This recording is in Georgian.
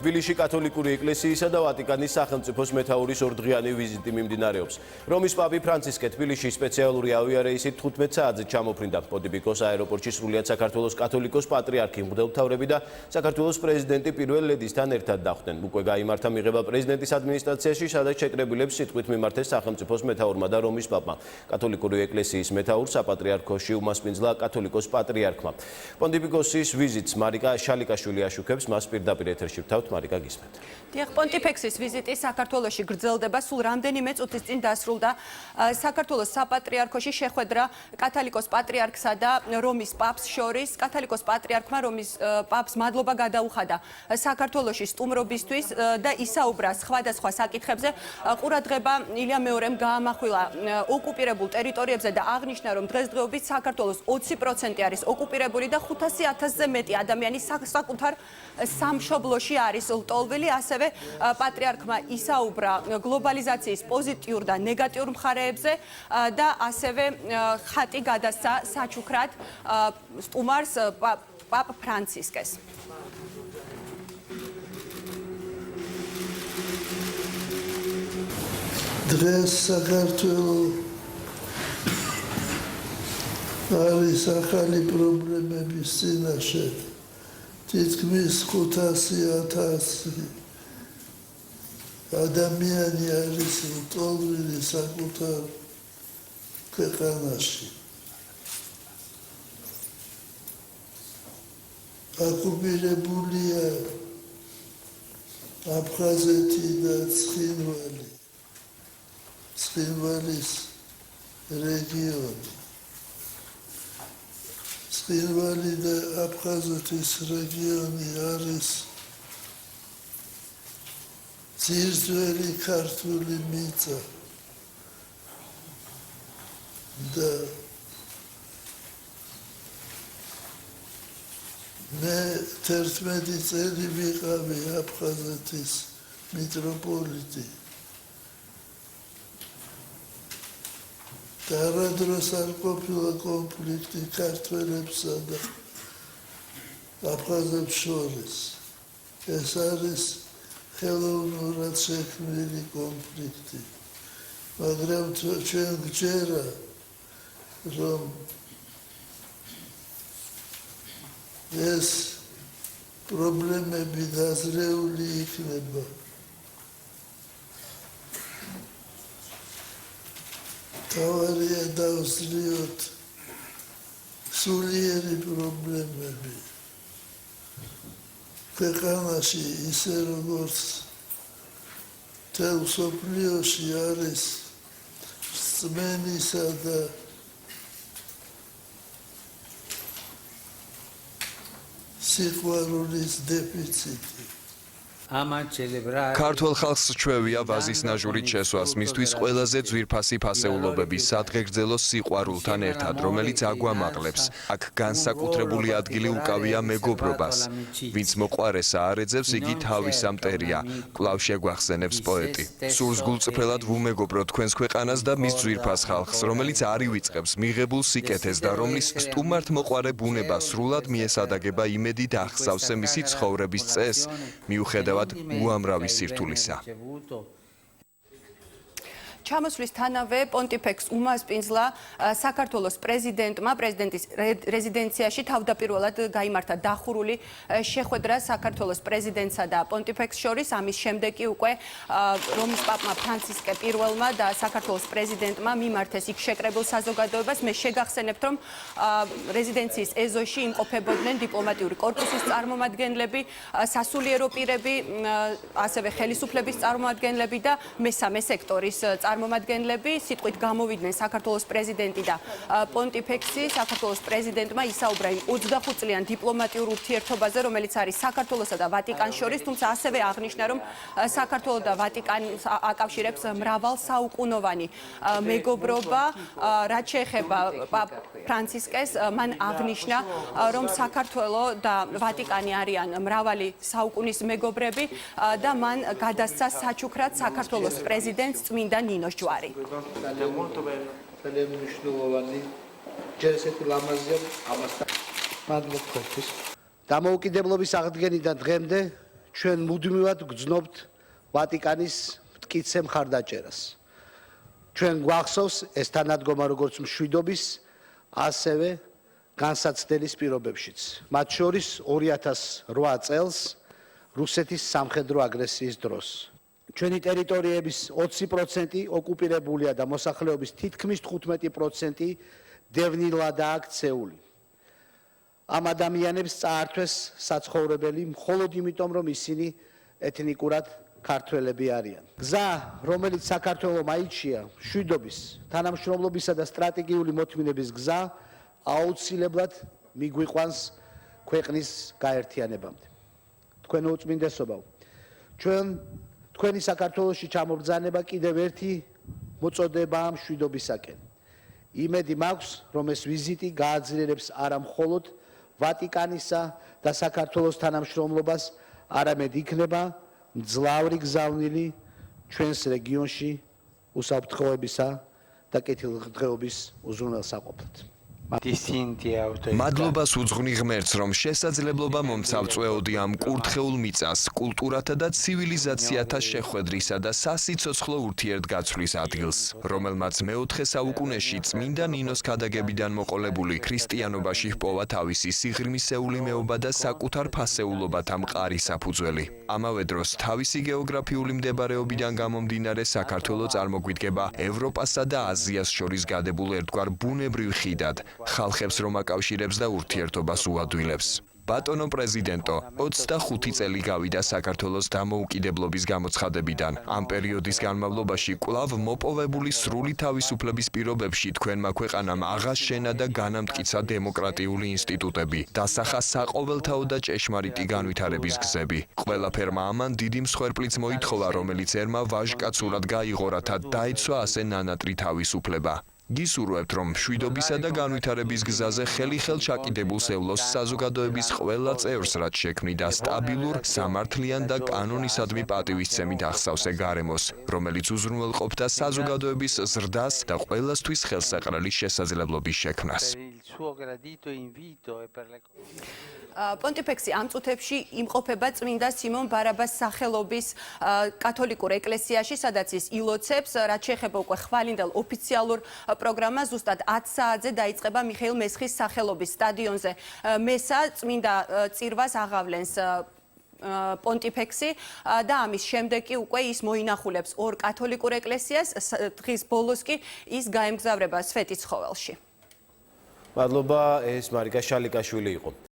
თბილისში კათოლიკური ეკლესიისა და ვატიკანის სახელმწიფოს მეთაურის ორდღიანი ვიზიტი მიმდინარეობს. რომის პაპი ფრანცისკე თბილისში სპეციალური ავიარეისით 15 საათზე ჩამოფრინდა. პონტიფიკოს აეროპორტში სრულიად საქართველოს კათოლიკოს პატრიარქი, მღვდელმთავრები და საქართველოს პრეზიდენტი პირველ ლედისთან ერთად დახვდნენ. უკვე გაიმართა მიღება პრეზიდენტის ადმინისტრაციაში, სადაც შეკრებილებს სიტყვით მიმართეს სახელმწიფოს მეთაურმა და რომის პაპმა. კათოლიკური ეკლესიის მეთაურს საპატრიარქოში უმასპინძლა კათოლიკოს პატრიარქმა. პონტიფიკოსის ვიზიტს მარიკა შალიკაშვილი აშუქებს, მას პირდაპირ ეთერში ვთავთ, მარიკა გისმენთ. დიახ, პონტიფექსის ვიზიტი საქართველოში გრძელდება, სულ რამდენიმე წუთის წინ დასრულდა საქართველოს საპატრიარქოში შეხვედრა კათოლიკოს პატრიარქსა და რომის პაპს შორის. კათოლიკოს პატრიარქმა რომის პაპს მადლობა გადაუხადა საქართველოში სტუმრობისთვის და ისაუბრა სხვადასხვა საკითხებზე. ყურადღება ილია მეორემ გაამახვილა ოკუპირებულ ტერიტორიებზე და აღნიშნა, რომ დღესდღეობით საქართველოს 20% არის ოკუპირებული და 500,000-ზე მეტი ადამიანი საკუთარ სამშობლოში არის ლტოლვილი. ასევე პატრიარქმა ისაუბრა გლობალიზაციის პოზიტიურ და ნეგატიურ მხარეებზე და ასევე ხატი გადასცა საჩუქრად სტუმარს პაპ ფრანცისკეს. დღეს საქართველოს არის ახალი პრობლემების წინაშე. თითქმის 500,000 ადამიანი არის ლტოლვილი საკუთარ ქვეყანაში. ოკუპირებულია აფხაზეთი და ცხინვალის რეგიონი. ცხინვალი და აფხაზეთის რეგიონი არის ძირძველი ქართული მიწა და მე 11 წელი ვიყავი აფხაზეთის მიტროპოლიტი. და არადროს არ ყოფილა კონფლიქტი ქართველებსა და აფხაზებს შორის. ეს არის ხელოვნურად შექმნილი კონფლიქტი. მაგრამ ჩვენ გჯერა, რომ ეს პრობლემები დაზრეული იქნება. თავარია დავსვლიოთ სულიერი პრობლემები. ქვეყანაში ისე როგორც მთელ მსოფლიოში არის რწმენისა და სიყვარულის დეფიციტი. ქართველ ხალხს ჩვევია ვაზის ნაჟურით შესვას, მისთვის ყველაზე ძვირფასი ფასეულობები სადღეგრძელო სიყვარულთან ერთად, რომელიც აგვამაღლებს. აქ განსაკუთრებული ადგილი უკავია მეგობრობას. ვინც მოყვარესა არეძებს, იგი თავისა მტერია, კვლავ შეგვახსენებს პოეტი. სურს გულწრფელად ვუმეგობროთ თქვენს ქვეყანას და მის ძვირფას ხალხს, რომელიც არ ივიწყებს მიღებულ სიკეთეს და რომლის სტუმართ მოყვარე ბუნება სრულად მიესადაგება იმედი და ახსავსე მისი ცხოვრების წესს, მიუხედავად უამრავი სირთულისა. ჩამოსვლისთანავე პონტიფექსს უმასპინძლა საქართველოს პრეზიდენტმა პრეზიდენტის რეზიდენციაში თავდაპირველად გაიმართა დახურული შეხვედრა საქართველოს პრეზიდენტსა და პონტიფექსს შორის. ამის შემდეგ კი უკვე რომის პაპმა ფრანცისკე პირველმა და საქართველოს პრეზიდენტმა მიმართეს იქ შეკრებილ საზოგადოებას. მე შეგახსენებთ, რომ რეზიდენციის ეზოში იმყოფებოდნენ დიპლომატიური კორპუსის წარმომადგენლები, სასულიერო პირები, ასევე ხელისუფლების წარმომადგენლები და მესამე სექტორის წარმომადგენლები. სიტყვით გამოვიდნენ საქართველოს პრეზიდენტი და პონტიფექსი. საქართველოს პრეზიდენტმა ისაუბრა იმ 25 წლიან დიპლომატიურ ურთიერთობაზე, რომელიც არის საქართველოსა და ვატიკანს შორის, თუმცა ასევე აღნიშნა, რომ საქართველოს და ვატიკანს აკავშირებს მრავალსაუკუნოვანი მეგობრობა. რაც შეეხება პაპ ფრანცისკეს, მან აღნიშნა, რომ საქართველო და ვატიკანი არიან მრავალი საუკუნის მეგობრები და მან გადასცა საჩუქრად საქართველოს პრეზიდენტს წმინდა ნინოს ჯვარი. დამოუკიდებლობის აღდგენიდან დღემდე ჩვენ მუდმივად გრძნობთ ვატიკანის მტკიცე მხარდაჭერას. ჩვენ გვახსოვს ეს თანადგომა როგორც მშვიდობის, ასევე განსაცდელის პირობებშიც. მათ შორის 2008 წელს რუსეთის სამხედრო აგრესიის დროს. ჩვენი ტერიტორიების 20% ოკუპირებულია და მოსახლეობის თითქმის 15% დევნილადაა ქცეული. ამ ადამიანებს წაართვეს საცხოვრებელი მხოლოდ იმიტომ, რომ ისინი ეთნიკურად ქართველები არიან. გზა, რომელიც საქართველოს აიჩია მშვიდობის, თანამშრომლობისა და სტრატეგიული მოთმინების გზა, აუცილებლად მიგვიყვანს ქვეყნის გაერთიანებამდე. თქვენო უწმინდესობაო, თქვენი საქართველოში ჩამობრძანება კიდევ ერთი მოწოდებაა მშვიდობისაკენ. იმედი მაქვს, რომ ეს ვიზიტი გააძლიერებს არა მხოლოდ ვატიკანისა და საქართველოს თანამშრომლობას, არამედ იქნება მძლავრი გზავნილი ჩვენს რეგიონში უსაფრთხოებისა და კეთილდღეობის უზრუნველსაყოფად. მადლობას უძღვნი ღმერთს, რომ შესაძლებლობა მომცავწეოდი ამ კურთხეულ მიწას, კულტურათა და ცივილიზაციათა შეხვედრისა და სასიცოცხლო ურთიერთგაცვლის ადგილს, რომელმაც მეოთხე საუკუნეში წმინდა ნინოს ქადაგებიდან მოყოლებული ქრისტიანობაში ჰპოვა თავისი სიღრმისეული მეობა და საკუთარ ფასეულობათა მყარი საფუძველი. ამავე დროს თავისი გეოგრაფიული მდებარეობიდან გამომდინარე საქართველო წარმოგვიდგება ევროპასა და აზიას შორის გადებულ ერთგვარ ბუნებრივ ხიდად. ხალხებს რომ აკავშირებს და ურთიერთობას უადვილებს. ბატონო პრეზიდენტო, 25 წელი გავიდა საქართველოს დამოუკიდებლობის გამოცხადებიდან. ამ პერიოდის განმავლობაში კვლავ მოპოვებული სრული თავისუფლების პირობებში თქვენმა ქვეყანამ აღაშენა და განამტკიცა დემოკრატიული ინსტიტუტები, დასახა საყოველთაო და ჭეშმარიტი განვითარების გზები. ყველაფერმა ამან დიდი მსხვერპლიც მოითხოვა, რომელიც ერმა ვაჟკაცურად გაიღო, რათა დაეცვა ასე ნანატრი თავისუფლება. გისურვებთ, რომ მშვიდობისა და განვითარების გზაზე ხელი-ხელ ჩაკიდებულ სევლოს საზოგადოების ყველა წევრს რაც შექმნიდა სტაბილურ, სამართლიან და კანონისადმი პატივისცემით ახსავსე გარემოს, რომელიც უზრუნველყოფდა საზოგადოების ზრდას და ყველასთვის ხელსაყრელი შესაძლებლობის შექმნას. პონტიფექსი ამ წუთებში იმყოფება წმინდა სიმონ ბარაბას სახელობის კათოლიკურ ეკლესიაში, სადაც ის ილოცებს, რაც შეეხება უკვე ხვალინდელ ოფიციალურ პროგრამას, ზუსტად 10 საათზე დაიწყება მიხეილ მესხის სახელობის სტადიონზე. მესა წმინდა წირვას აღავლენს პონტიფექსი და ამის შემდეგ კი უკვე ის მოინახულებს ორ კათოლიკურ ეკლესიას, დღის ბოლოს კი ის გაემგზავრება სვეტიცხოველში. მადლობა, ეს მარიკა შალიკაშვილი იყო.